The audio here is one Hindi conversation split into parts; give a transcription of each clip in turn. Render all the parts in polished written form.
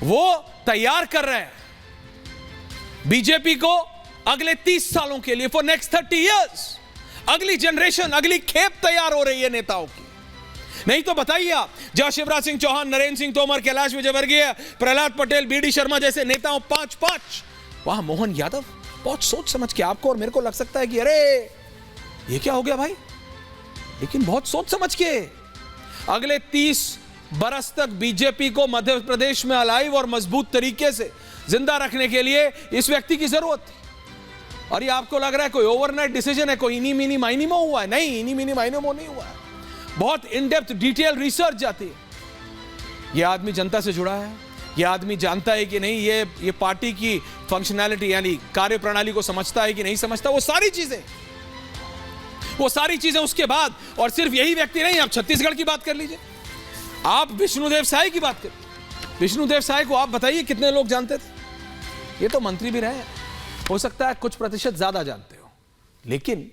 वो तैयार कर रहे हैं बीजेपी को अगले 30 सालों के लिए, फॉर नेक्स्ट 30 इयर्स। अगली जनरेशन, अगली खेप तैयार हो रही है नेताओं की। नहीं तो बताइए आप, जहां शिवराज सिंह चौहान, नरेंद्र सिंह तोमर, कैलाश विजयवर्गीय, प्रहलाद पटेल, बीडी शर्मा जैसे नेताओं 5-5, वहां मोहन यादव बहुत सोच समझ के, आपको और मेरे को लग सकता है कि अरे ये क्या हो गया भाई, लेकिन बहुत सोच समझ के अगले 30 बरस तक बीजेपी को मध्य प्रदेश में अलाइव और मजबूत तरीके से जिंदा रखने के लिए इस व्यक्ति की जरूरत थी। और ये आपको लग रहा है कोई ओवरनाइट डिसीजन है, कोई इनी मिनी माइनी में हुआ है? नहीं, इनी मिनी माइनी में नहीं हुआ है। बहुत इन डेप्थ डिटेल रिसर्च जाती है। ये आदमी जनता से जुड़ा है, ये आदमी जानता है कि नहीं, ये पार्टी की फंक्शनैलिटी यानी कार्य प्रणाली को समझता है कि नहीं समझता, वो सारी चीजें उसके बाद। और सिर्फ यही व्यक्ति नहीं, आप छत्तीसगढ़ की बात कर लीजिए, आप विष्णुदेव साय की बात करिए। विष्णुदेव साय को आप बताइए कितने लोग जानते थे? ये तो मंत्री भी रहे, हो सकता है कुछ प्रतिशत ज्यादा जानते हो, लेकिन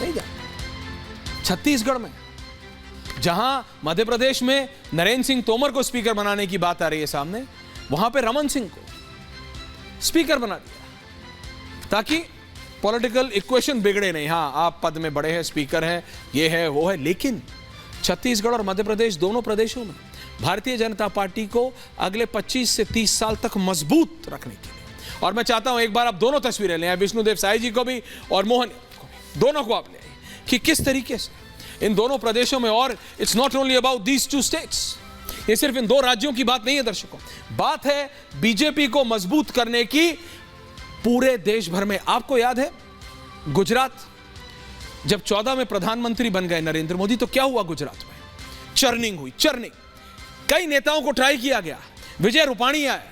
नहीं जानते। छत्तीसगढ़ में जहां मध्य प्रदेश में नरेंद्र सिंह तोमर को स्पीकर बनाने की बात आ रही है सामने, वहां पे रमन सिंह को स्पीकर बना दिया ताकि पॉलिटिकल इक्वेशन बिगड़े नहीं। हां, आप पद में बड़े हैं, स्पीकर हैं, ये है वो है, लेकिन छत्तीसगढ़ और मध्य प्रदेश दोनों प्रदेशों में भारतीय जनता पार्टी को अगले 25 से 30 साल तक मजबूत रखने के लिए, और मैं चाहता हूं एक बार आप दोनों तस्वीरें लें, विष्णुदेव साय जी को भी और मोहन को भी, दोनों को आप ले कि किस तरीके से इन दोनों प्रदेशों में, और it's not only about these 2 states, ये सिर्फ इन 2 राज्यों की बात नहीं है दर्शकों, बात है बीजेपी को मजबूत करने की पूरे देश भर में। आपको याद है गुजरात जब 14 में प्रधानमंत्री बन गए नरेंद्र मोदी, तो क्या हुआ गुजरात में? चर्निंग हुई, चर्निंग। कई नेताओं को ट्राई किया गया, विजय रूपाणी आए,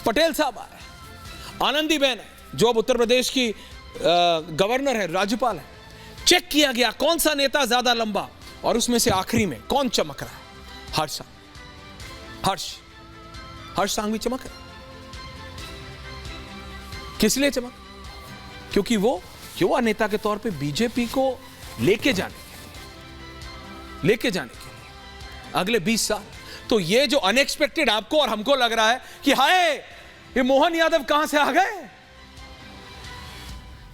पटेल साहब आए, आनंदीबेन है जो अब उत्तर प्रदेश की गवर्नर है, राज्यपाल है। चेक किया गया कौन सा नेता ज्यादा लंबा, और उसमें से आखिरी में कौन चमक रहा है? हर्ष सांघवी चमक रहा। किस लिए चमक? क्योंकि वो युवा नेता के तौर पे बीजेपी को लेके जाने के लिए अगले 20 साल, तो ये जो अनएक्सपेक्टेड आपको और हमको लग रहा है कि हाय ये मोहन यादव कहां से आ गए,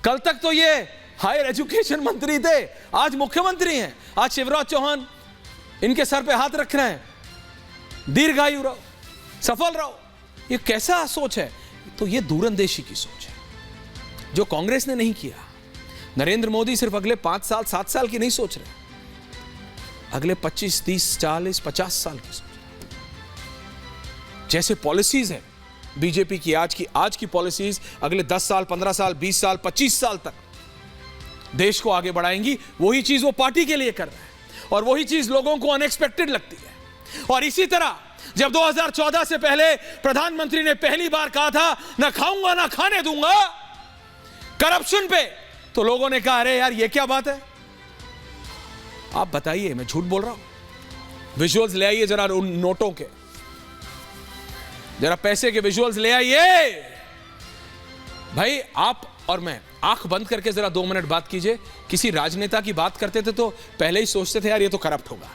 कल तक तो ये हायर एजुकेशन मंत्री थे, आज मुख्यमंत्री हैं, आज शिवराज चौहान इनके सर पे हाथ रख रहे हैं, दीर्घायु रहो, सफल रहो। ये कैसा सोच है? तो ये दूरंदेशी की सोच है जो कांग्रेस ने नहीं किया। नरेंद्र मोदी सिर्फ अगले 5 साल 7 साल की नहीं सोच रहे, अगले 25 30 40 50 साल की सोच रहे। जैसे पॉलिसीज है बीजेपी की, आज की पॉलिसीज अगले 10 साल 15 साल 20 साल 25 साल तक देश को आगे बढ़ाएंगी, वही चीज वो पार्टी के लिए कर रहे हैं, और वही चीज लोगों को अनएक्सपेक्टेड लगती है। और इसी तरह जब 2014 से पहले प्रधानमंत्री ने पहली बार कहा था ना खाऊंगा ना खाने दूंगा करप्शन पे, तो लोगों ने कहा अरे यार ये क्या बात है। आप बताइए मैं झूठ बोल रहा हूं? विजुअल्स ले आइए जरा उन नोटों के, जरा पैसे के विजुअल्स ले आइए भाई। आप और मैं आंख बंद करके जरा 2 मिनट बात कीजिए। किसी राजनेता की बात करते थे तो पहले ही सोचते थे यार ये तो करप्ट होगा,